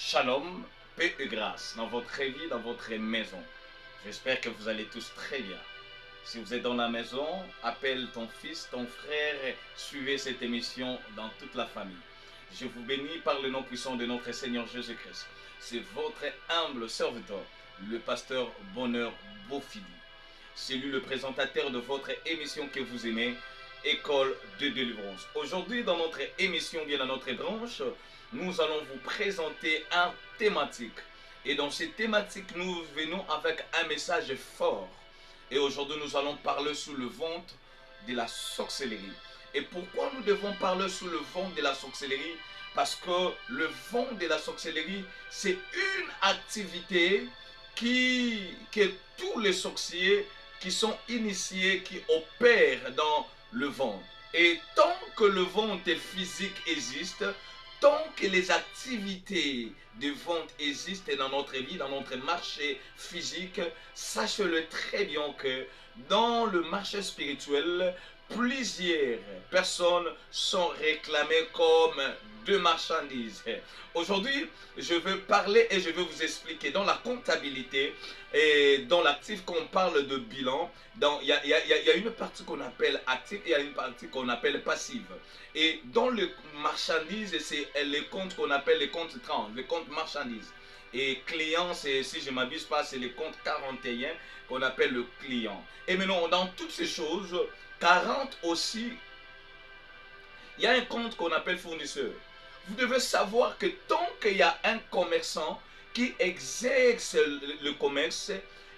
Shalom, paix et grâce dans votre vie, dans votre maison. J'espère que vous allez tous très bien. Si vous êtes dans la maison, appelle ton fils, ton frère, suivez cette émission dans toute la famille. Je vous bénis par le nom puissant de notre Seigneur Jésus-Christ. C'est votre humble serviteur, le pasteur Bonheur Bofili. C'est lui le présentateur de votre émission que vous aimez, École de délivrance. Aujourd'hui, dans notre émission, bien dans notre branche, nous allons vous présenter un thématique. Et dans cette thématique, nous venons avec un message fort. Et aujourd'hui, nous allons parler sous le ventre de la sorcellerie. Et pourquoi nous devons parler sous le ventre de la sorcellerie? Parce que le ventre de la sorcellerie, c'est une activité que tous les sorciers qui sont initiés, qui opèrent dans le ventre. Et tant que le ventre physique existe, tant que les activités de vente existent dans notre vie, dans notre marché physique, sachez-le très bien que dans le marché spirituel, plusieurs personnes sont réclamées comme de marchandises. Aujourd'hui, je veux parler et je veux vous expliquer dans la comptabilité et dans l'actif qu'on parle de bilan, il y a une partie qu'on appelle actif et il y a une partie qu'on appelle passive. Et dans le marchandise, c'est les comptes qu'on appelle les comptes 30, les comptes marchandises. Et client, si je ne m'abuse pas, c'est les comptes 41 qu'on appelle le client. Et maintenant, dans toutes ces choses, 40 aussi, il y a un compte qu'on appelle fournisseur. Vous devez savoir que tant qu'il y a un commerçant qui exerce le commerce,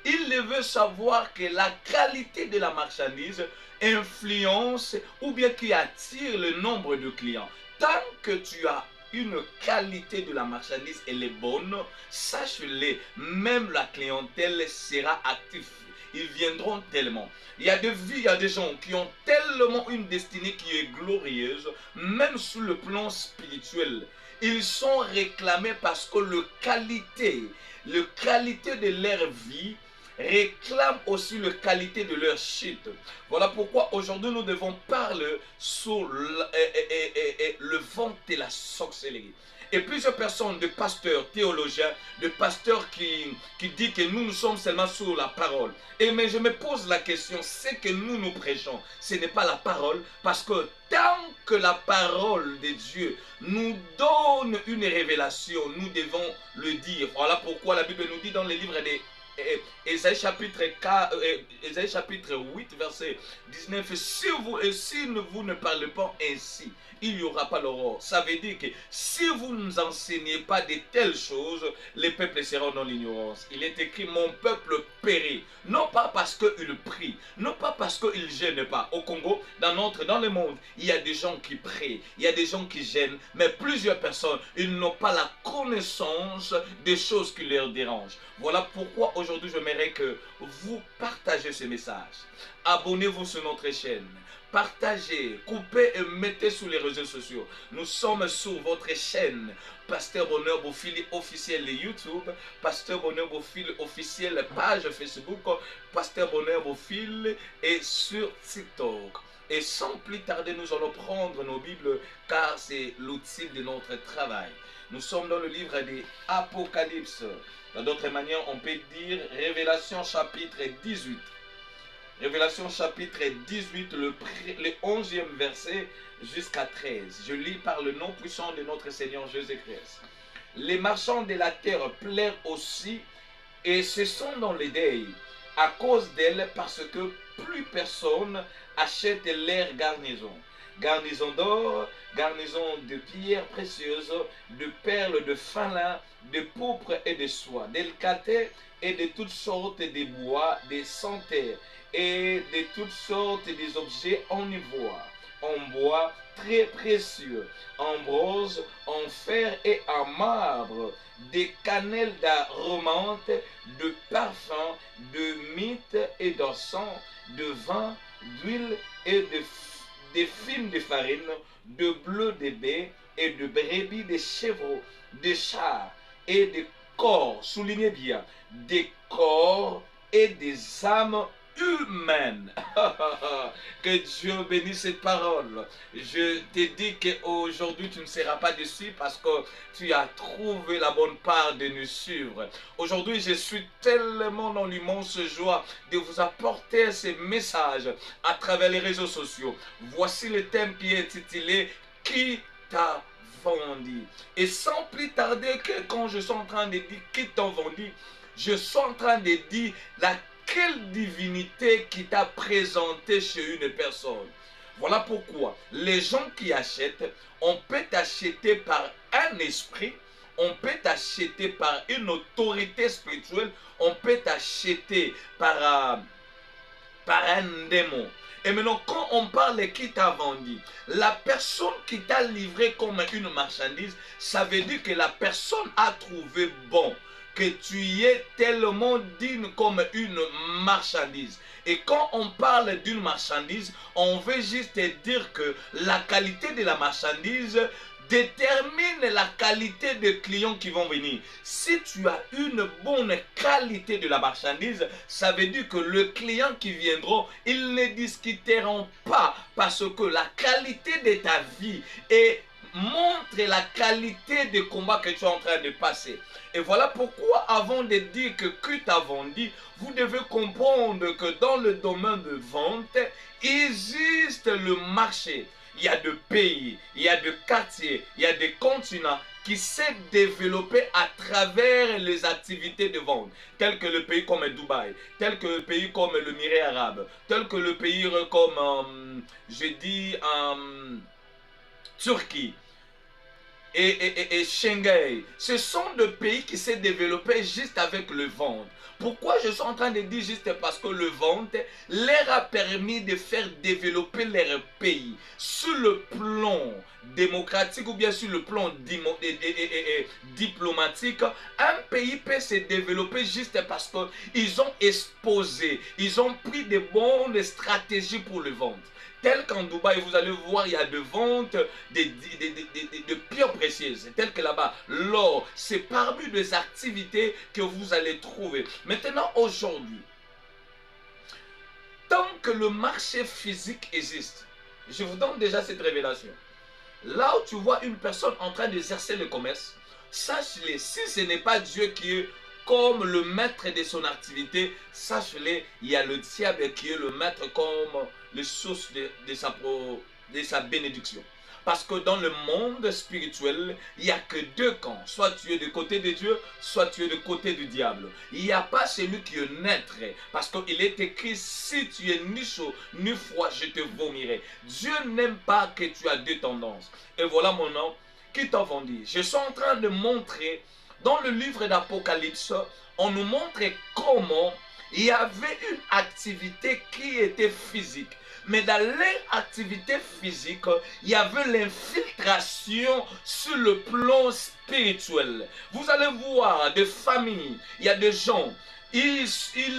il veut savoir que la qualité de la marchandise influence ou bien qui attire le nombre de clients. Tant que tu as une qualité de la marchandise, elle est bonne, sache-le, même la clientèle sera active. Ils viendront tellement. Il y a des vies, il y a des gens qui ont tellement une destinée qui est glorieuse, même sur le plan spirituel. Ils sont réclamés parce que le qualité de leur vie réclame aussi la qualité de leur chute. Voilà pourquoi aujourd'hui nous devons parler sur le ventre de la sorcellerie. Et plusieurs personnes, de pasteurs, théologiens, de pasteurs qui disent que nous sommes seulement sur la parole. Et mais je me pose la question, c'est que nous prêchons, ce n'est pas la parole, parce que tant que la parole de Dieu nous donne une révélation, nous devons le dire. Voilà pourquoi la Bible nous dit dans les livres des Ésaïe chapitre 8, verset 19, si vous ne parlez pas ainsi, il n'y aura pas l'aurore. Ça veut dire que si vous ne nous enseignez pas de telles choses, les peuples seront dans l'ignorance. Il est écrit, mon peuple périt. Non pas parce qu'il prie, non pas parce qu'il ne gêne pas. Au Congo, dans le monde, il y a des gens qui prient, il y a des gens qui gênent, mais plusieurs personnes, ils n'ont pas la connaissance des choses qui leur dérangent. Voilà pourquoi aujourd'hui, j'aimerais que vous partagez ce message. Abonnez-vous sur notre chaîne. Partagez, coupez et mettez sur les réseaux sociaux. Nous sommes sur votre chaîne Pasteur Bonheur Bofili officiel YouTube, Pasteur Bonheur Bofili officiel page Facebook, Pasteur Bonheur Bofili et sur TikTok. Et sans plus tarder, nous allons prendre nos Bibles car c'est l'outil de notre travail. Nous sommes dans le livre des Apocalypse. D'autre manière, on peut dire Révélation chapitre 18. Révélation chapitre 18, le 11e verset jusqu'à 13. Je lis par le nom puissant de notre Seigneur Jésus-Christ. Les marchands de la terre pleurent aussi et se sont dans les deuils à cause d'elle parce que plus personne achète leur garnison. Garnison d'or, garnison de pierres précieuses, de perles, de fin lin, de pourpre et de soie, d'elcaté et de toutes sortes de bois, de santerre et de toutes sortes des objets en ivoire, en bois très précieux, en bronze, en fer et en marbre, des cannelles d'aromates, de parfums, de myrrhe et d'encens, de vin, d'huile et de fines de farine, de bleu de baies et de brebis, de chevreaux, de chars et de corps, soulignez bien, des corps et des âmes humaine. Que Dieu bénisse cette parole. Je te dis qu'aujourd'hui tu ne seras pas déçu parce que tu as trouvé la bonne part de nous suivre. Aujourd'hui, je suis tellement dans l'immense joie de vous apporter ces messages à travers les réseaux sociaux. Voici le thème qui est intitulé « Qui t'a vendu ?» Et sans plus tarder que quand je suis en train de dire « Qui t'a vendu ?» je suis en train de dire laquelle divinité qui t'a présenté chez une personne. Voilà pourquoi les gens qui achètent, on peut t'acheter par un esprit, on peut t'acheter par une autorité spirituelle, on peut t'acheter par un démon. Et maintenant, quand on parle de qui t'a vendu, la personne qui t'a livré comme une marchandise, ça veut dire que la personne a trouvé bon que tu es tellement digne comme une marchandise. Et quand on parle d'une marchandise, on veut juste dire que la qualité de la marchandise détermine la qualité des clients qui vont venir. Si tu as une bonne qualité de la marchandise, ça veut dire que le client qui viendra, ils ne discuteront pas parce que la qualité de ta vie et montre la qualité de combat que tu es en train de passer. Et voilà pourquoi, avant de dire que qui t'a vendu, vous devez comprendre que dans le domaine de vente, existe le marché. Il y a des pays, il y a des quartiers, il y a des continents qui s'est développé à travers les activités de vente, tels que le pays comme Dubaï, tel que le pays comme le Mirail arabe, tel que le pays comme, Turquie et Shanghai. Ce sont des pays qui s'est développé juste avec le vente. Pourquoi je suis en train de dire juste parce que le vente leur a permis de faire développer leur pays sur le plan démocratique ou bien sur le plan diplomatique. Un pays peut se développer juste parce qu'ils ont exposé, ils ont pris de bonnes stratégies pour le vente. Tel qu'en Dubaï, vous allez voir, il y a de ventes de pierres précieuses. Tel que là-bas, l'or, c'est parmi les activités que vous allez trouver. Maintenant, aujourd'hui, tant que le marché physique existe, je vous donne déjà cette révélation. Là où tu vois une personne en train d'exercer le commerce, sache-le, si ce n'est pas Dieu qui est comme le maître de son activité, sache-le, il y a le diable qui est le maître comme le source de sa bénédiction. Parce que dans le monde spirituel, il n'y a que deux camps. Soit tu es du côté de Dieu, soit tu es du côté du diable. Il n'y a pas celui qui est naître. Parce qu'il est écrit, si tu es ni chaud ni froid, je te vomirai. Dieu n'aime pas que tu as deux tendances. Et voilà mon nom qui t'a vendu. Je suis en train de montrer, dans le livre d'Apocalypse, on nous montre comment il y avait une activité qui était physique. Mais dans leur activité physique, il y avait l'infiltration sur le plan spirituel. Vous allez voir des familles, il y a des gens, ils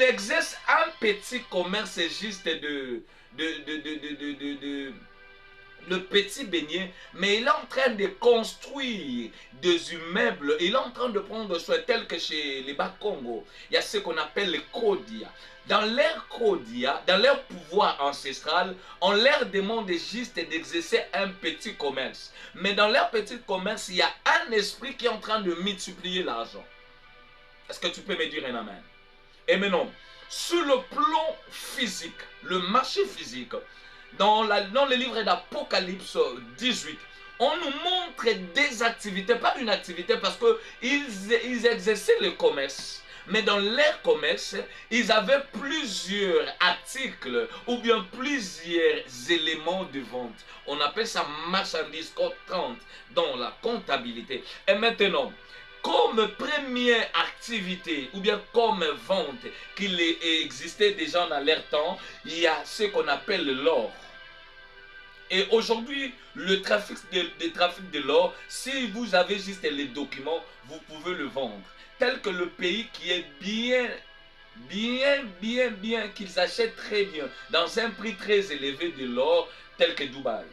exercent un petit commerce juste de petit beignet, mais il est en train de construire des immeubles, il est en train de prendre soin, tel que chez les Bas-Congo, il y a ce qu'on appelle les Kodia. Dans leur Kodia, dans leur pouvoir ancestral, on leur demande juste d'exercer un petit commerce. Mais dans leur petit commerce, il y a un esprit qui est en train de multiplier l'argent. Est-ce que tu peux me dire un amen? Et maintenant, sur le plan physique, le marché physique, dans le livre d'Apocalypse 18, on nous montre des activités, pas une activité parce qu'ils exerçaient le commerce. Mais dans leur commerce, ils avaient plusieurs articles ou bien plusieurs éléments de vente. On appelle ça marchandise comptante dans la comptabilité. Et maintenant, comme première activité ou bien comme vente qu'il existait déjà dans leur temps, il y a ce qu'on appelle l'or. Et aujourd'hui, le trafic de l'or, si vous avez juste les documents, vous pouvez le vendre. Tel que le pays qui est bien, qu'ils achètent très bien, dans un prix très élevé de l'or, tel que Dubaï.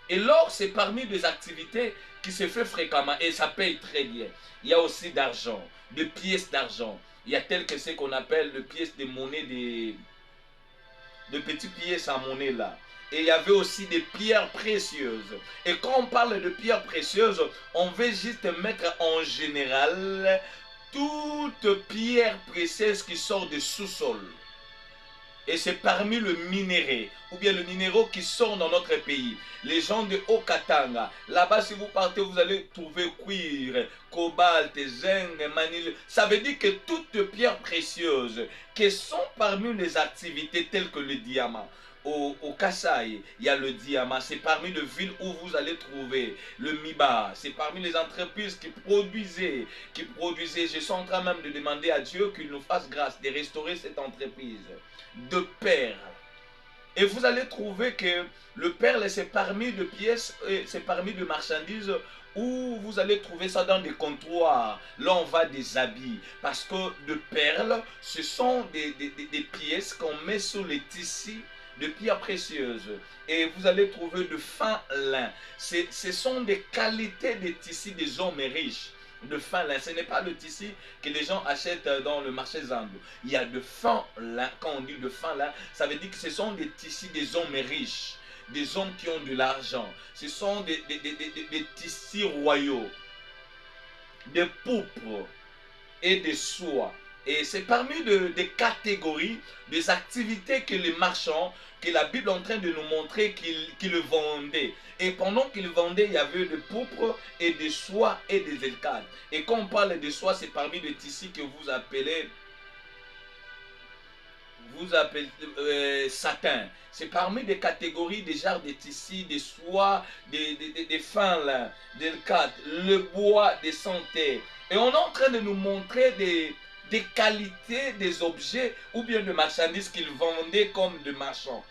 Et l'or, c'est parmi les activités qui se fait fréquemment et ça paye très bien. Il y a aussi d'argent, de pièces d'argent. Il y a tel que ce qu'on appelle les pièces de monnaie de petites pièces en monnaie là. Et il y avait aussi des pierres précieuses. Et quand on parle de pierres précieuses, on veut juste mettre en général toute pierre précieuse qui sort du sous-sol. Et c'est parmi le minerai, ou bien le minéraux qui sont dans notre pays. Les gens de Haut-Katanga, là-bas si vous partez, vous allez trouver cuir, cobalt, zinc, manille. Ça veut dire que toutes pierres précieuses qui sont parmi les activités telles que le diamant. Au Kasaï, il y a le diamant, c'est parmi les villes où vous allez trouver le Miba, c'est parmi les entreprises qui produisaient. Je suis en train même de demander à Dieu qu'il nous fasse grâce de restaurer cette entreprise de perles. Et vous allez trouver que le perle, c'est parmi de pièces, c'est parmi de marchandises où vous allez trouver ça dans des comptoirs. Là, on va des habits. Parce que de perles, ce sont des pièces qu'on met sur les tissus de pierres précieuses. Et vous allez trouver de fin lin. Ce sont des qualités des tissus des hommes riches. De fin lin. Ce n'est pas le tissu que les gens achètent dans le marché Zambou. Il y a de fin lin. Quand on dit de fin lin, ça veut dire que ce sont des tissus des hommes riches, des hommes qui ont de l'argent. Ce sont des tissus royaux, des pourpres et des soies. Et c'est parmi des catégories, des activités que les marchands, que la Bible est en train de nous montrer qu'ils vendaient. Et pendant qu'ils vendaient, il y avait des pourpres et des soies et des écailles. Et quand on parle de soie, c'est parmi les tissus que vous appelez satin. C'est parmi des catégories des genres de tissus, des soies, des fins lin, des cadres, le bois, des santé. Et on est en train de nous montrer des qualités des objets ou bien de marchandises qu'ils vendaient comme de marchands.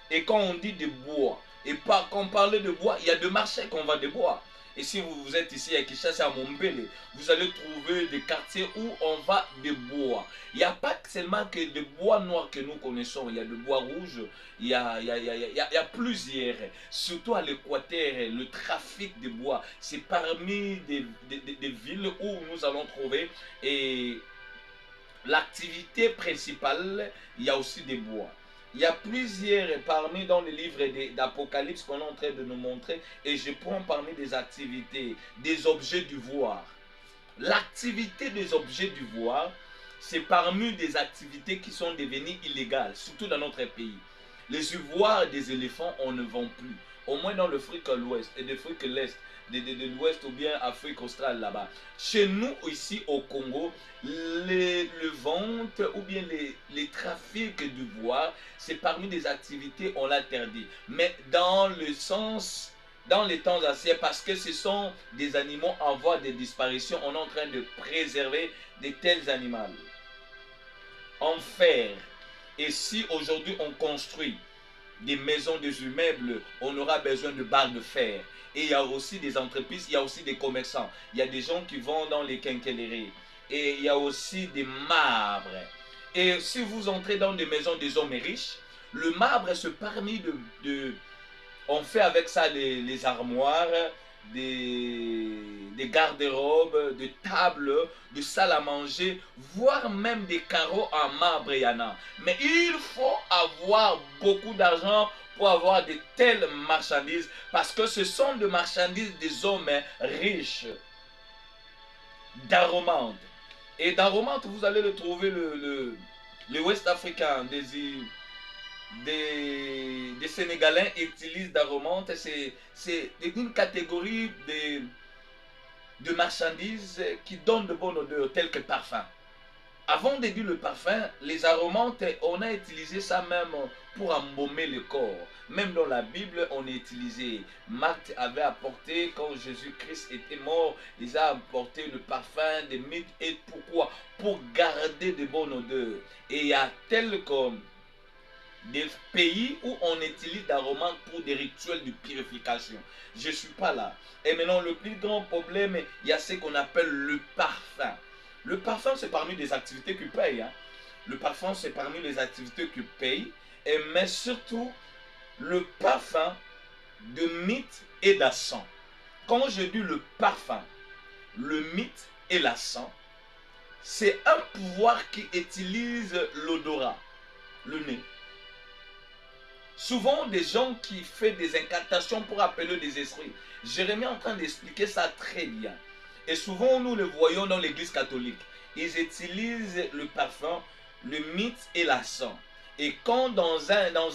Et quand on dit de bois, et pas quand on parle de bois, il y a deux marchés qu'on vend de bois. Et si vous êtes ici à Kinshasa, à Montpellier, vous allez trouver des quartiers où on va de bois. Il n'y a pas seulement que de bois noir que nous connaissons, il y a de bois rouge, il y a plusieurs. Surtout à l'Équateur, le trafic de bois, c'est parmi des villes où nous allons trouver. Et l'activité principale, il y a aussi des bois. Il y a plusieurs parmi dans le livre d'Apocalypse qu'on est en train de nous montrer et je prends parmi des activités, des objets d'ivoire. L'activité des objets d'ivoire, c'est parmi des activités qui sont devenues illégales, surtout dans notre pays. Les ivoires des éléphants, on ne vend plus. Au moins dans l'Afrique de l'Ouest et l'Afrique de l'Est, de l'Ouest ou bien Afrique australe là-bas. Chez nous, ici au Congo, les ventes ou bien les trafics d'ivoire, c'est parmi des activités on l'interdit. Mais dans le sens, dans les temps anciens, parce que ce sont des animaux en voie de disparition, on est en train de préserver de tels animaux. En fer. Et si aujourd'hui on construit des maisons, des immeubles, on aura besoin de barres de fer. Et il y a aussi des entreprises, il y a aussi des commerçants. Il y a des gens qui vont dans les quincailleries. Et il y a aussi des marbres. Et si vous entrez dans des maisons des hommes riches, le marbre, c'est parmi on fait avec ça les armoires, des garde-robes, des tables, des salles à manger, voire même des carreaux en marbre, il y en a. Mais il faut avoir beaucoup d'argent pour avoir de telles marchandises, parce que ce sont des marchandises des hommes riches, d'Aromante. Et d'Aromante, vous allez le trouver, le Ouest africain, des Sénégalais utilisent d'Aromante. C'est une catégorie de marchandises qui donnent de bonnes odeurs, telles que parfum. Avant de dire le parfum, les aromantes, on a utilisé ça même pour embaumer le corps. Même dans la Bible, on a utilisé. Marc avait apporté, quand Jésus-Christ était mort, il a apporté le parfum des mythes. Et pourquoi? Pour garder de bonnes odeurs. Et il y a tel comme des pays où on utilise d'aromates pour des rituels de purification. Je ne suis pas là. Et maintenant, le plus grand problème, il y a ce qu'on appelle le parfum. Le parfum, c'est parmi les activités qui payent. Hein. Le parfum, c'est parmi les activités qui payent. Mais surtout, le parfum de mythe et d'encens. Quand je dis le parfum, le mythe et l'encens, c'est un pouvoir qui utilise l'odorat, le nez. Souvent, des gens qui font des incantations pour appeler des esprits. Jérémie est en train d'expliquer ça très bien. Et souvent, nous le voyons dans l'église catholique. Ils utilisent le parfum, le mythe et la sang. Et quand dans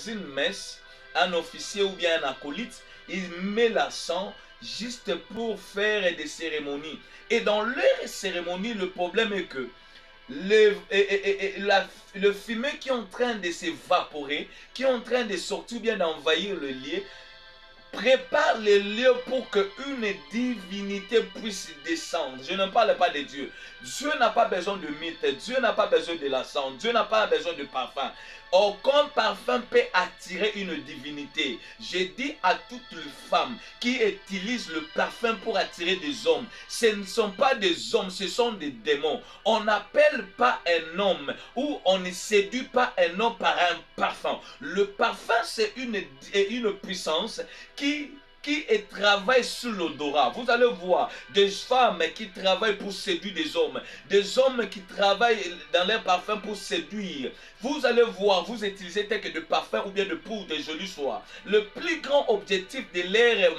une messe, un officier ou bien un acolyte, il met la sang juste pour faire des cérémonies. Et dans leur cérémonie, le problème est que le fumet qui est en train de s'évaporer, qui est en train de sortir ou bien d'envahir le lieu, prépare les lieux pour qu'une divinité puisse descendre. Je ne parle pas de Dieu. Dieu n'a pas besoin de mythe. Dieu n'a pas besoin de la sang. Dieu n'a pas besoin de parfum. Aucun parfum peut attirer une divinité. J'ai dit à toutes les femmes qui utilisent le parfum pour attirer des hommes, ce ne sont pas des hommes, ce sont des démons. On n'appelle pas un homme ou on ne séduit pas un homme par un parfum. Le parfum, c'est une puissance qui travaille sur l'odorat. Vous allez voir des femmes qui travaillent pour séduire des hommes qui travaillent dans leur parfum pour séduire. Vous allez voir, vous utilisez tel que de parfum ou bien de poudre de joli soir. Le plus grand objectif de leur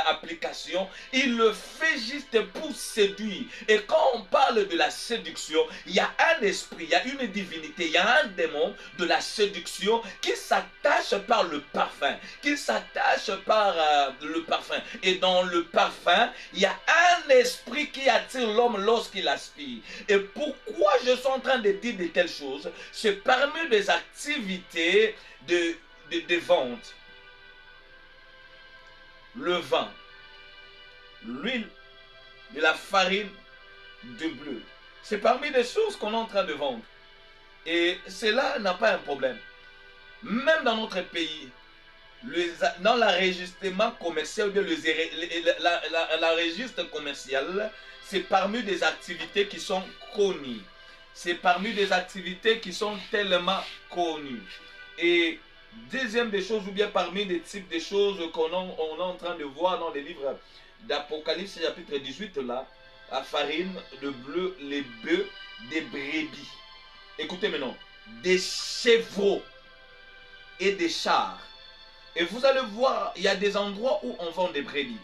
application, il le fait juste pour séduire. Et quand on parle de la séduction, il y a un esprit, il y a une divinité, il y a un démon de la séduction qui s'attache par le parfum, qui s'attache par le parfum. Et dans le parfum, il y a un esprit qui attire l'homme lorsqu'il aspire. Et pourquoi je suis en train de dire de telles choses? C'est parmi les activités de vente. Le vin, l'huile, de la farine, de bleu. C'est parmi les choses qu'on est en train de vendre. Et cela n'a pas un problème. Même dans notre pays, dans l'enregistrement commercial, la registre commercial, c'est parmi des activités qui sont connues. C'est parmi des activités qui sont tellement connues. Et deuxième des choses, ou bien parmi des types de choses qu'on est en train de voir dans les livres d'Apocalypse chapitre 18, là, la farine, le bleu, les bœufs, des brebis. Écoutez maintenant, des chevaux et des chars. Et vous allez voir, il y a des endroits où on vend des brebis,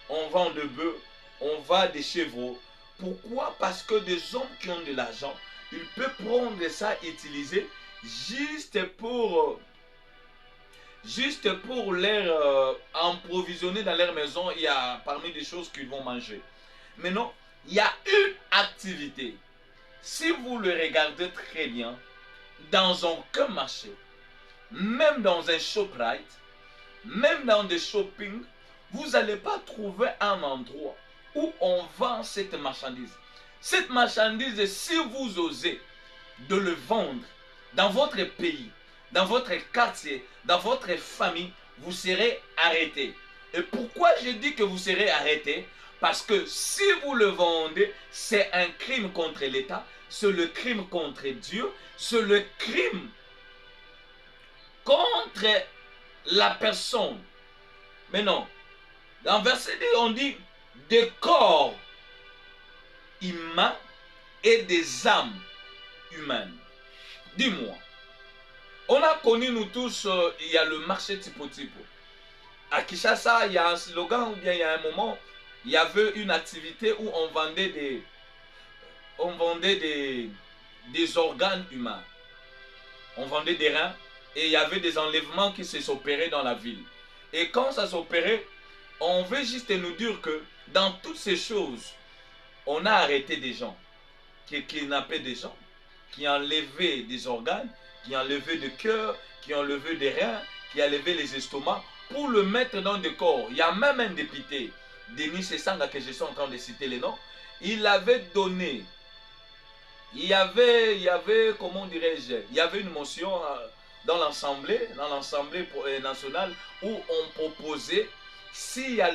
on vend des bœufs, on vend des chevaux. Pourquoi? Parce que des hommes qui ont de l'argent, ils peuvent prendre ça et utiliser juste pour les approvisionner dans leur maison. Il y a parmi des choses qu'ils vont manger. Mais non, il y a une activité. Si vous le regardez très bien, dans aucun marché, même dans un ShopRite, même dans des shopping, vous n'allez pas trouver un endroit où on vend cette marchandise. Cette marchandise, si vous osez de le vendre dans votre pays, dans votre quartier, dans votre famille, vous serez arrêté. Et pourquoi je dis que vous serez arrêté? Parce que si vous le vendez, c'est un crime contre l'État, c'est le crime contre Dieu, c'est le crime contre la personne. Mais non, dans verset 2, on dit des corps humains et des âmes humaines. Dis-moi, on a connu nous tous, il y a le marché Tipo-Tipo. À Kinshasa, il y a un slogan, ou bien il y a un moment, il y avait une activité où on vendait des organes humains. On vendait des reins et il y avait des enlèvements qui s'opéraient dans la ville. Et quand ça s'opérait, on veut juste nous dire que dans toutes ces choses, on a arrêté des gens, qui kidnappaient des gens, qui enlevaient des organes, qui enlevaient des cœurs, qui enlevaient des reins, qui enlevaient les estomacs, pour le mettre dans des corps. Il y a même un député, Denis Sessanga, que je suis en train de citer les noms, il avait donné, il y avait comment dirais-je, il y avait une motion dans l'Assemblée nationale où on proposait, s'il y a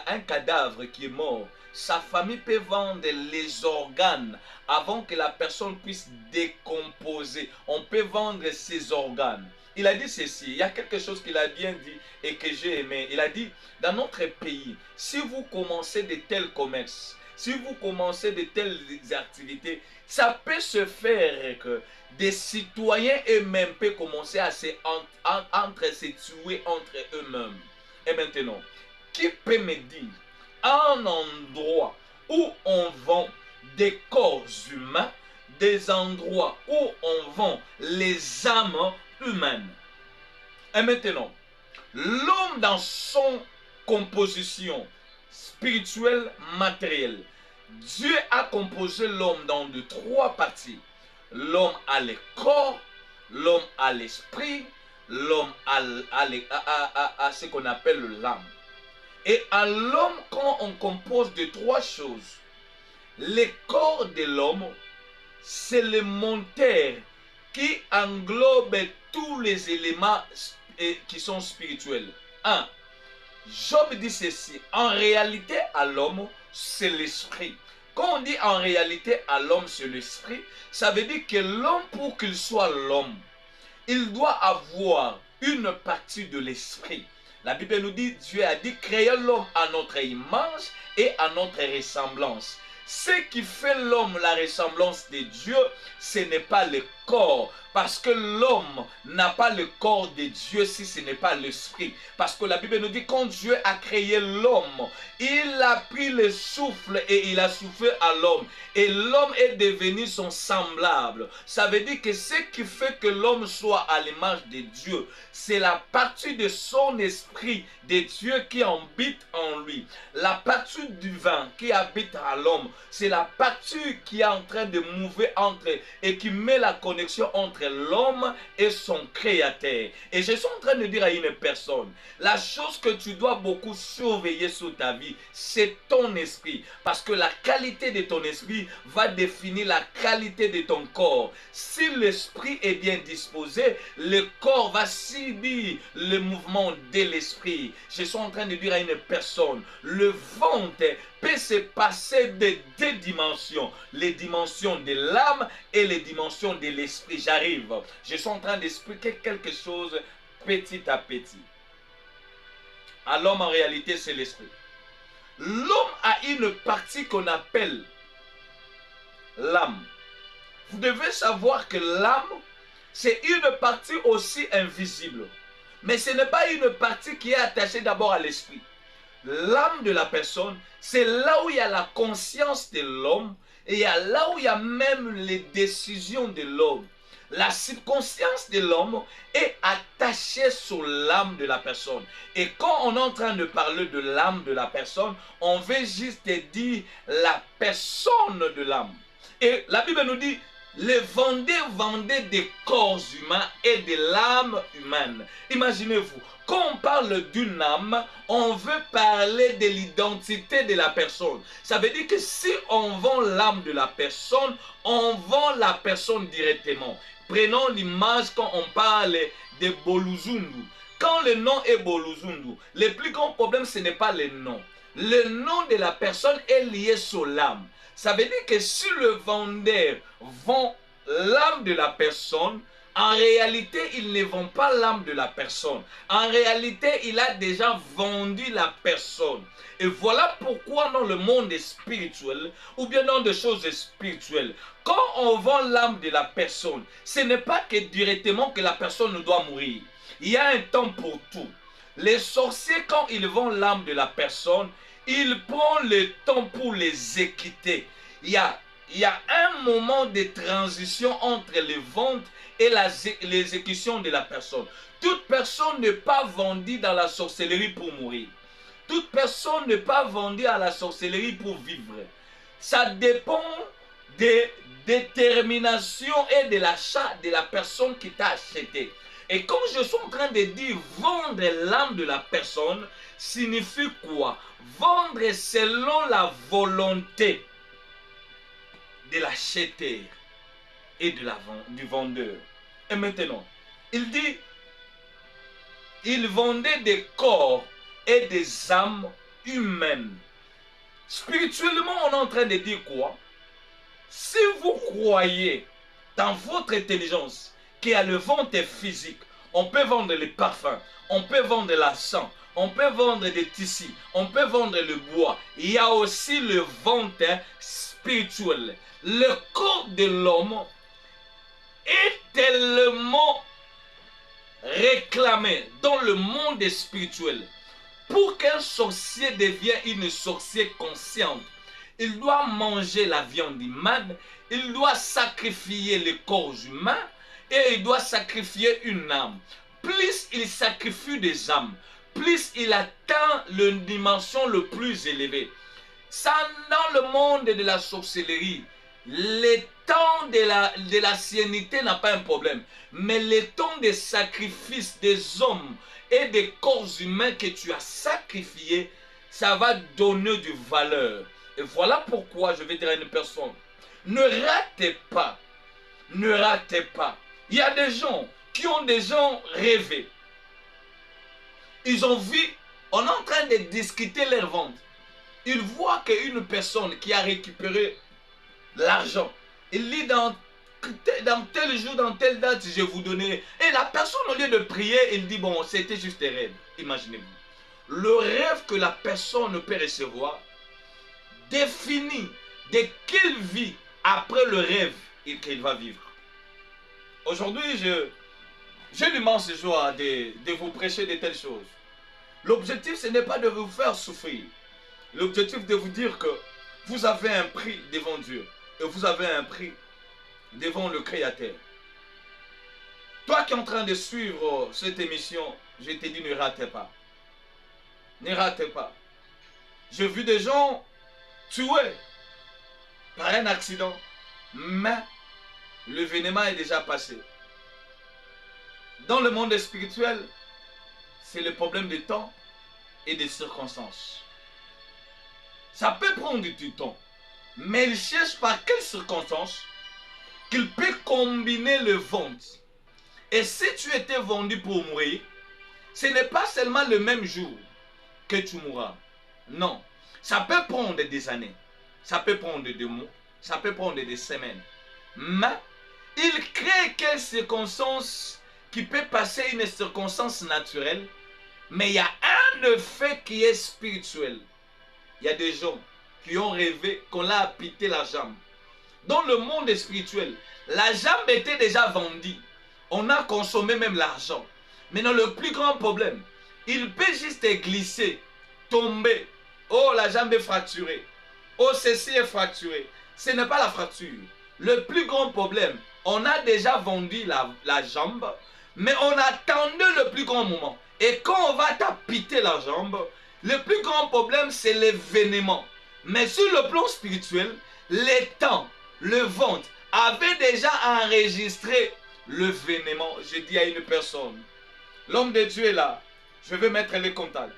un cadavre qui est mort, sa famille peut vendre les organes avant que la personne puisse décomposer. On peut vendre ses organes. Il a dit ceci, il y a quelque chose qu'il a bien dit et que j'ai aimé. Il a dit, dans notre pays, si vous commencez de tels commerces, si vous commencez de telles activités, ça peut se faire que des citoyens eux-mêmes peuvent commencer à se tuer entre eux-mêmes. Et maintenant, qui peut me dire un endroit où on vend des corps humains, des endroits où on vend les âmes humaines? Et maintenant, l'homme dans son composition spirituelle, matérielle, Dieu a composé l'homme dans de trois parties. L'homme a le corps, l'homme a l'esprit, l'homme a ce qu'on appelle l'âme. Et à l'homme, quand on compose de trois choses, le corps de l'homme, c'est le moteur qui englobe tous les éléments qui sont spirituels. 1. Job dit ceci, en réalité à l'homme, c'est l'esprit. Quand on dit en réalité à l'homme, c'est l'esprit, ça veut dire que l'homme, pour qu'il soit l'homme, il doit avoir une partie de l'esprit. La Bible nous dit, Dieu a dit, créons l'homme à notre image et à notre ressemblance. Ce qui fait l'homme la ressemblance de Dieu, ce n'est pas le corps. Parce que l'homme n'a pas le corps de Dieu si ce n'est pas l'esprit. Parce que la Bible nous dit quand Dieu a créé l'homme, il a pris le souffle et il a soufflé à l'homme. Et l'homme est devenu son semblable. Ça veut dire que ce qui fait que l'homme soit à l'image de Dieu, c'est la partie de son esprit de Dieu qui habite en lui. La partie du vin qui habite à l'homme, c'est la partie qui est en train de mouver entre et qui met la connexion entre l'homme et son créateur. Et je suis en train de dire à une personne, la chose que tu dois beaucoup surveiller sur ta vie, c'est ton esprit. Parce que la qualité de ton esprit va définir la qualité de ton corps. Si l'esprit est bien disposé, le corps va subir le mouvement de l'esprit. Je suis en train de dire à une personne, le ventre peut se passer de deux dimensions, les dimensions de l'âme et les dimensions de l'esprit. J'arrive. Je suis en train d'expliquer quelque chose petit à petit. À l'homme, en réalité, c'est l'esprit. L'homme a une partie qu'on appelle l'âme. Vous devez savoir que l'âme, c'est une partie aussi invisible. Mais ce n'est pas une partie qui est attachée d'abord à l'esprit. L'âme de la personne, c'est là où il y a la conscience de l'homme et il y a là où il y a même les décisions de l'homme. La subconscience de l'homme est attachée sur l'âme de la personne. Et quand on est en train de parler de l'âme de la personne, on veut juste dire la personne de l'âme. Et la Bible nous dit, les vendez des corps humains et de l'âme humaine. Imaginez-vous, quand on parle d'une âme, on veut parler de l'identité de la personne. Ça veut dire que si on vend l'âme de la personne, on vend la personne directement. Prenons l'image quand on parle de Boluzundu. Quand le nom est Boluzundu, le plus grand problème, ce n'est pas le nom. Le nom de la personne est lié sur l'âme. Ça veut dire que si le vendeur vend l'âme de la personne, en réalité, il ne vend pas l'âme de la personne. En réalité, il a déjà vendu la personne. Et voilà pourquoi dans le monde spirituel, ou bien dans des choses spirituelles, quand on vend l'âme de la personne, ce n'est pas que directement que la personne doit mourir. Il y a un temps pour tout. Les sorciers, quand ils vendent l'âme de la personne, ils prennent le temps pour les équiter. Il y a un moment de transition entre les ventes et l'exécution de la personne. Toute personne n'est pas vendue dans la sorcellerie pour mourir. Toute personne n'est pas vendue à la sorcellerie pour vivre. Ça dépend des déterminations et de l'achat de la personne qui t'a acheté. Et quand je suis en train de dire vendre l'âme de la personne, signifie quoi? Vendre selon la volonté de l'acheteur et du vendeur. Et maintenant, il dit, il vendait des corps et des âmes humaines. Spirituellement, on est en train de dire quoi? Si vous croyez dans votre intelligence qu'il y a le ventre physique, on peut vendre les parfums, on peut vendre la sang, on peut vendre des tissus, on peut vendre le bois. Il y a aussi le vente spirituel. Le corps de l'homme est tellement réclamé dans le monde spirituel. Pour qu'un sorcier devienne une sorcière consciente, il doit manger la viande humaine, il doit sacrifier le corps humain et il doit sacrifier une âme. Plus il sacrifie des âmes, plus il atteint la dimension le plus élevée. Ça, dans le monde de la sorcellerie, le temps de l'ancienneté n'a pas un problème. Mais le temps des sacrifices des hommes et des corps humains que tu as sacrifiés, ça va donner du valeur. Et voilà pourquoi je vais dire à une personne, ne ratez pas, ne ratez pas. Il y a des gens qui ont déjà rêvé. Ils ont vu, on est en train de discuter leur vente. Ils voient qu'une personne qui a récupéré l'argent, il dit dans tel jour, dans telle date, je vous donnerai. Et la personne, au lieu de prier, il dit, bon, c'était juste un rêve. Imaginez-vous. Le rêve que la personne peut recevoir définit de quelle vie après le rêve qu'il va vivre. Aujourd'hui, j'ai l'immense joie de vous prêcher de telles choses. L'objectif, ce n'est pas de vous faire souffrir. L'objectif de vous dire que vous avez un prix devant Dieu. Et vous avez un prix devant le Créateur. Toi qui es en train de suivre cette émission, je te dis ne ratez pas. Ne ratez pas. J'ai vu des gens tués par un accident. Mais l'événement est déjà passé. Dans le monde spirituel, c'est le problème de temps et des circonstances. Ça peut prendre du temps, mais il cherche par quelles circonstances qu'il peut combiner le vente. Et si tu étais vendu pour mourir, ce n'est pas seulement le même jour que tu mourras. Non, ça peut prendre des années, ça peut prendre des mois, ça peut prendre des semaines. Mais il crée quelques circonstances qui peut passer une circonstance naturelle, mais il y a un effet qui est spirituel. Il y a des gens qui ont rêvé qu'on a pité la jambe. Dans le monde spirituel, la jambe était déjà vendue. On a consommé même l'argent. Maintenant, le plus grand problème, il peut juste glisser, tomber. Oh, la jambe est fracturée. Oh, ceci est fracturé. Ce n'est pas la fracture. Le plus grand problème, on a déjà vendu la jambe, mais on attendait le plus grand moment. Et quand on va t'apiter la jambe, le plus grand problème, c'est l'événement. Mais sur le plan spirituel, les temps, le ventre, avait déjà enregistré l'événement. Je dis à une personne, l'homme de Dieu est là. Je vais mettre les contacts.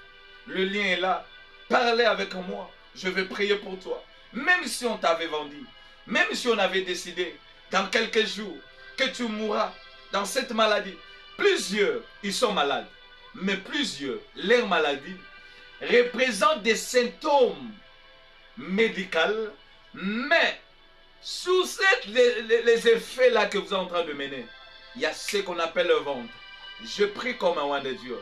Le lien est là. Parlez avec moi. Je vais prier pour toi. Même si on t'avait vendu, même si on avait décidé dans quelques jours que tu mourras dans cette maladie. Plusieurs, ils sont malades. Mais plusieurs, leur maladie représente des symptômes médicaux, mais sous les effets là que vous êtes en train de mener, il y a ce qu'on appelle le ventre. Je prie comme un roi de Dieu.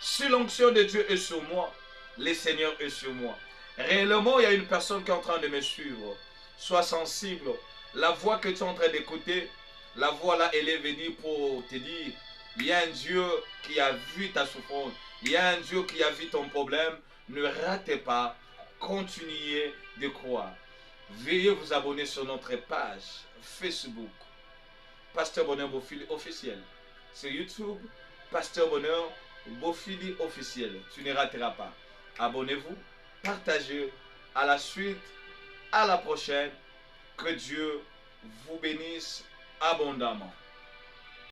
Si l'onction de Dieu est sur moi, le Seigneur est sur moi. Réellement, il y a une personne qui est en train de me suivre. Sois sensible. La voix que tu es en train d'écouter, la voix là, elle est venue pour te dire, il y a un Dieu qui a vu ta souffrance. Il y a un Dieu qui a vu ton problème. Ne ratez pas. Continuez de croire. Veuillez vous abonner sur notre page Facebook. Pasteur Bonheur Bofili officiel. Sur YouTube, Pasteur Bonheur Bofili officiel. Tu ne rateras pas. Abonnez-vous. Partagez. À la suite. À la prochaine. Que Dieu vous bénisse abondamment.